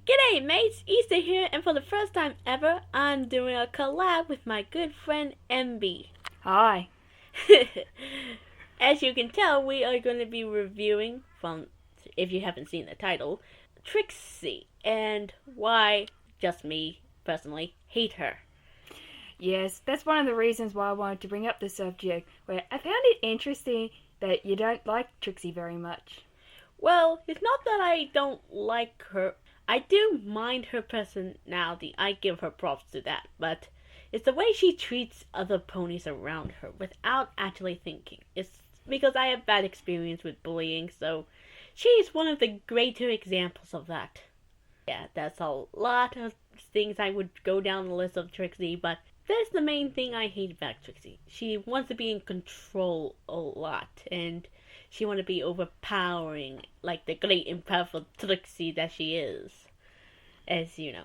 G'day mates, Easter here, and for the first time ever, I'm doing a collab with my good friend MB. Hi. As you can tell, we are going to be reviewing, from, if you haven't seen the title, Trixie, and why, just me, personally, hate her. Yes, that's one of the reasons why I wanted to bring up the subject, where I found it interesting that you don't like Trixie very much. Well, it's not that I don't like her. I do mind her personality. I give her props to that. But it's the way she treats other ponies around her without actually thinking. It's because I have bad experience with bullying, so she's one of the greater examples of that. Yeah, that's a lot of things I would go down the list of Trixie, but that's the main thing I hate about Trixie. She wants to be in control a lot, and she wants to be overpowering, like the great and powerful Trixie that she is, as you know.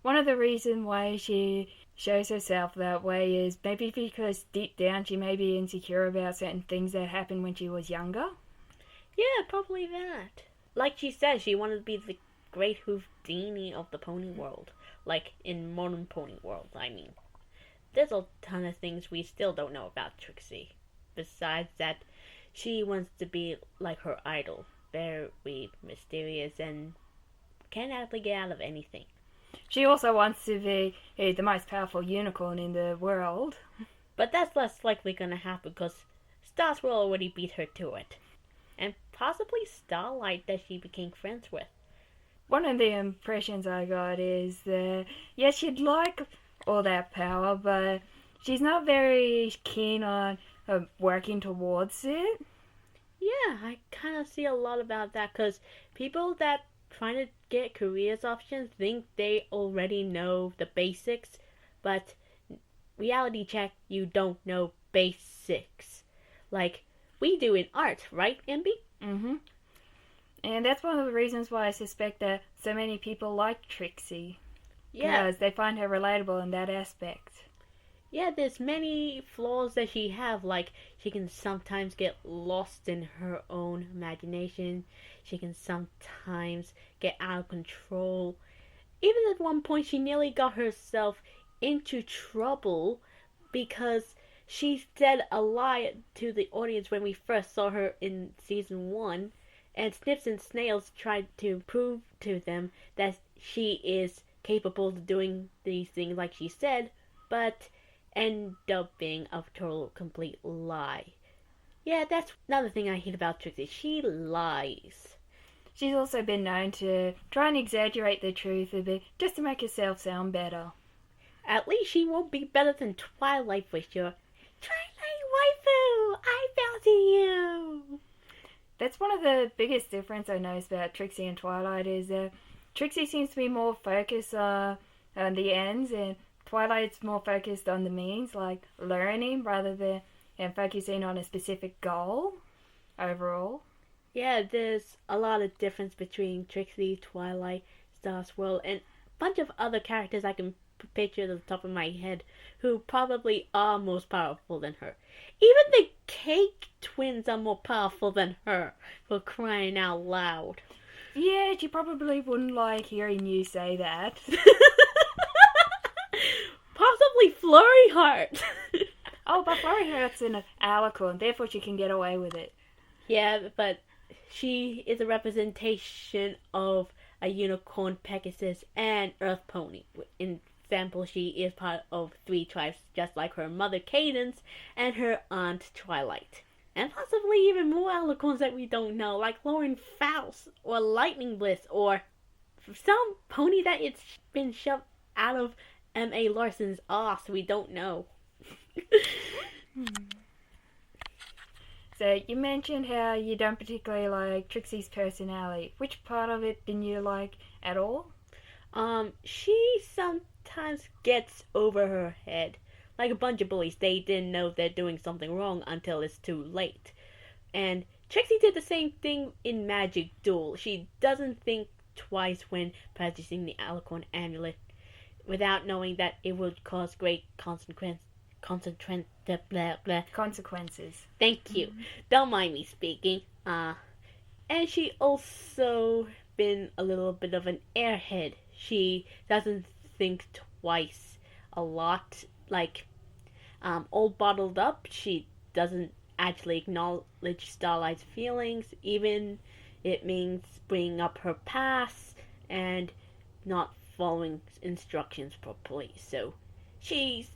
One of the reasons why she shows herself that way is maybe because deep down she may be insecure about certain things that happened when she was younger. Yeah, probably that. Like she said, she wanted to be the great Houdini of the pony world. Like, in modern pony world, I mean. There's a ton of things we still don't know about Trixie. Besides that, she wants to be like her idol. Very mysterious and can't actually get out of anything. She also wants to be the most powerful unicorn in the world. But that's less likely gonna happen because Stars will already beat her to it. And possibly Starlight that she became friends with. One of the impressions I got is that, yes, she'd like all that power, but she's not very keen on working towards it. Yeah, I kind of see a lot about that because people that trying to get careers options think they already know the basics, but reality check, you don't know basics. Like we do in art, right, MB? Mm-hmm. And that's one of the reasons why I suspect that so many people like Trixie. Yeah. Because they find her relatable in that aspect. Yeah, there's many flaws that she have, like she can sometimes get lost in her own imagination. She can sometimes get out of control. Even at one point she nearly got herself into trouble because she said a lie to the audience when we first saw her in season 1, and Snips and Snails tried to prove to them that she is capable of doing these things like she said, but end up being a total complete lie. Yeah, that's another thing I hate about Trixie. She lies. She's also been known to try and exaggerate the truth a bit just to make herself sound better. At least she won't be better than Twilight for sure. Twilight waifu! I bow to you! That's one of the biggest difference I noticed about Trixie and Twilight is that Trixie seems to be more focused on the ends, and Twilight's more focused on the means, like learning, rather than focusing on a specific goal overall. Yeah, there's a lot of difference between Trixie, Twilight, Star Swirl, and a bunch of other characters I can picture at the top of my head who probably are most powerful than her. Even the Cake Twins are more powerful than her, for crying out loud. Yeah, she probably wouldn't like hearing you say that. Possibly Flurry Heart. Oh, but Flurry Heart's an alicorn, therefore she can get away with it. Yeah, but she is a representation of a unicorn, Pegasus, and Earth Pony. In example, she is part of 3 tribes, just like her mother Cadence and her aunt Twilight. And possibly even more alicorns that we don't know, like Lauren Faust or Lightning Bliss, or some pony that it's been shoved out of M.A. Larson's ass we don't know. So you mentioned how you don't particularly like Trixie's personality. Which part of it didn't you like at all? She sometimes gets over her head. Like a bunch of bullies, they didn't know they're doing something wrong until it's too late. And Trixie did the same thing in Magic Duel. She doesn't think twice when purchasing the Alicorn Amulet without knowing that it would cause great consequences. Thank you. Don't mind me speaking. And she also been a little bit of an airhead. She doesn't think twice a lot. Like, all bottled up, she doesn't actually acknowledge Starlight's feelings, even it means bringing up her past and not following instructions properly. So she's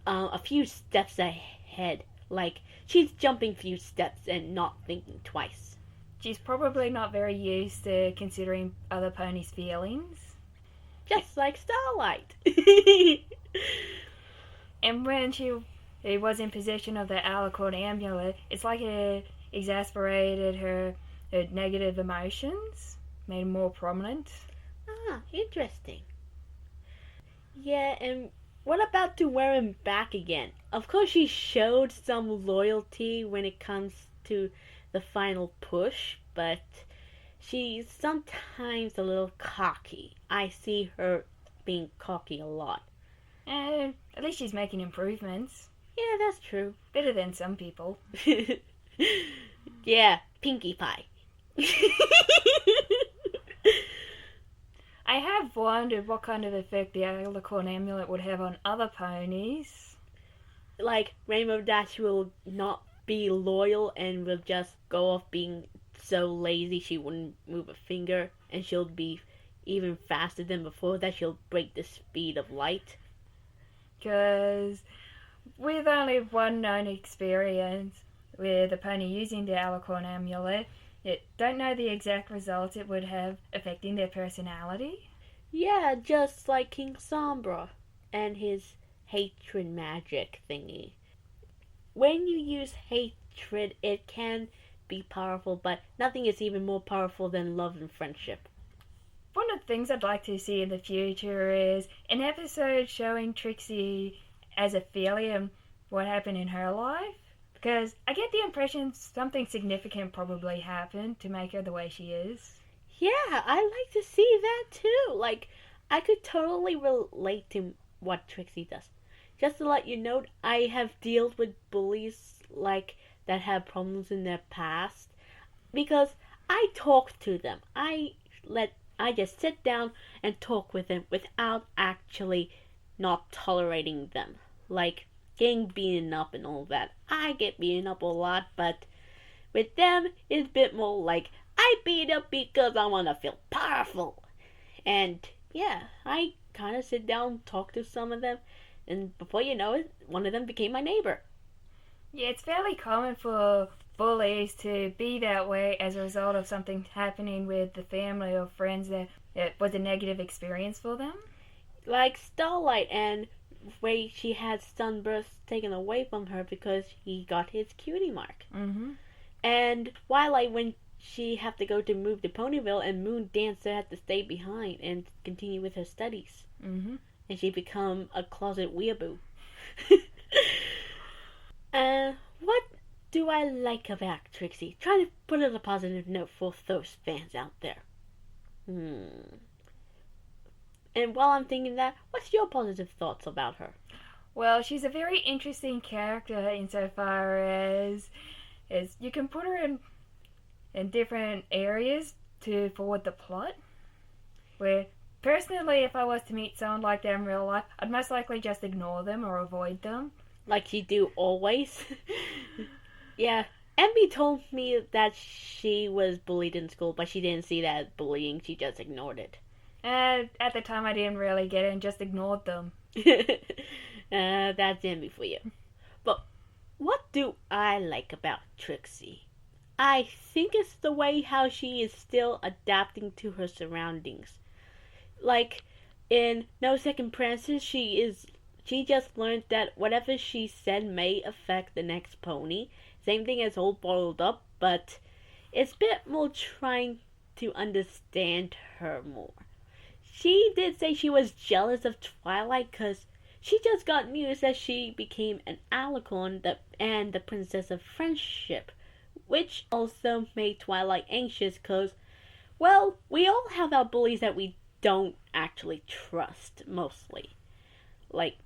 a few steps ahead. Like, she's jumping a few steps and not thinking twice. She's probably not very used to considering other ponies' feelings. Just like Starlight. And when she was in possession of the Alicorn amulet, it's like it exasperated her negative emotions, made them more prominent. Ah, interesting. Yeah, and what about to wear him back again? Of course, she showed some loyalty when it comes to the final push, but she's sometimes a little cocky. I see her being cocky a lot. At least she's making improvements. Yeah, that's true. Better than some people. Yeah, Pinkie Pie. I have wondered what kind of effect the Alicorn amulet would have on other ponies. Like, Rainbow Dash will not be loyal and will just go off being so lazy she wouldn't move a finger, and she'll be even faster than before that. She'll break the speed of light. Because with only one known experience with a pony using the Alicorn amulet, don't know the exact results it would have affecting their personality. Yeah, just like King Sombra and his hatred magic thingy. When you use hatred, it can be powerful, but nothing is even more powerful than love and friendship. One of the things I'd like to see in the future is an episode showing Trixie as Ophelia and what happened in her life. Because I get the impression something significant probably happened to make her the way she is. Yeah, I like to see that too. Like, I could totally relate to what Trixie does. Just to let you know, I have dealt with bullies like that have problems in their past because I talk to them. I just sit down and talk with them without actually not tolerating them. Like, getting beaten up and all that. I get beaten up a lot, but with them, it's a bit more like, I beat up because I want to feel powerful. And yeah, I kind of sit down, talk to some of them, and before you know it, one of them became my neighbor. Yeah, it's fairly common for bullies to be that way as a result of something happening with the family or friends that was a negative experience for them. Like Starlight, and way she had Sunburst taken away from her because he got his cutie mark. Mm-hmm. And Twilight, when she had to go to move to Ponyville, and Moon Dancer had to stay behind and continue with her studies. Mm-hmm. And she become a closet weeaboo. What do I like about Trixie? Try to put it a positive note for those fans out there. And while I'm thinking that, what's your positive thoughts about her? Well, she's a very interesting character insofar as you can put her in different areas to forward the plot. Where, personally, if I was to meet someone like that in real life, I'd most likely just ignore them or avoid them. Like you do always? Yeah, Emmy told me that she was bullied in school, but she didn't see that as bullying, she just ignored it. At the time I didn't really get it and just ignored them. That's Emmy for you. But what do I like about Trixie? I think it's the way how she is still adapting to her surroundings. Like, in No Second Princess, she just learned that whatever she said may affect the next pony. Same thing as Old Bottled Up, but it's a bit more trying to understand her more. She did say she was jealous of Twilight because she just got news that she became an Alicorn and the Princess of Friendship, which also made Twilight anxious because, well, we all have our bullies that we don't actually trust, mostly. Like,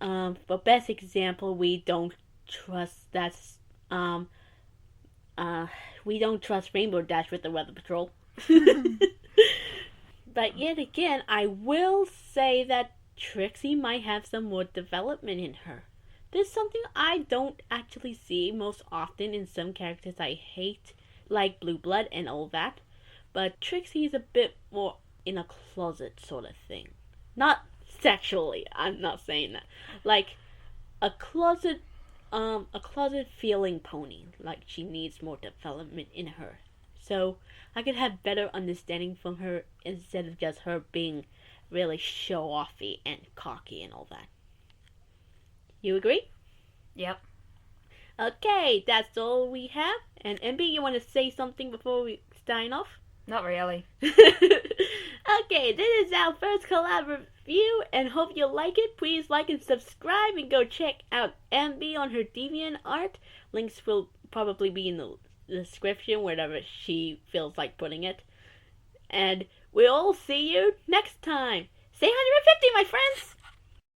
for best example, we don't trust we don't trust Rainbow Dash with the Weather Patrol. But yet again, I will say that Trixie might have some more development in her. There's something I don't actually see most often in some characters I hate, like Blue Blood and all that. But Trixie is a bit more in a closet sort of thing. Not sexually, I'm not saying that. Like a closet feeling pony. Like she needs more development in her. So I could have better understanding from her instead of just her being really show offy and cocky and all that. You agree? Yep. Okay, that's all we have. And MB, you want to say something before we sign off? Not really. Okay, this is our first collab review, and hope you like it. Please like and subscribe, and go check out MB on her DeviantArt. Links will probably be in the description, wherever she feels like putting it. And we'll see you next time. Say 150, my friends!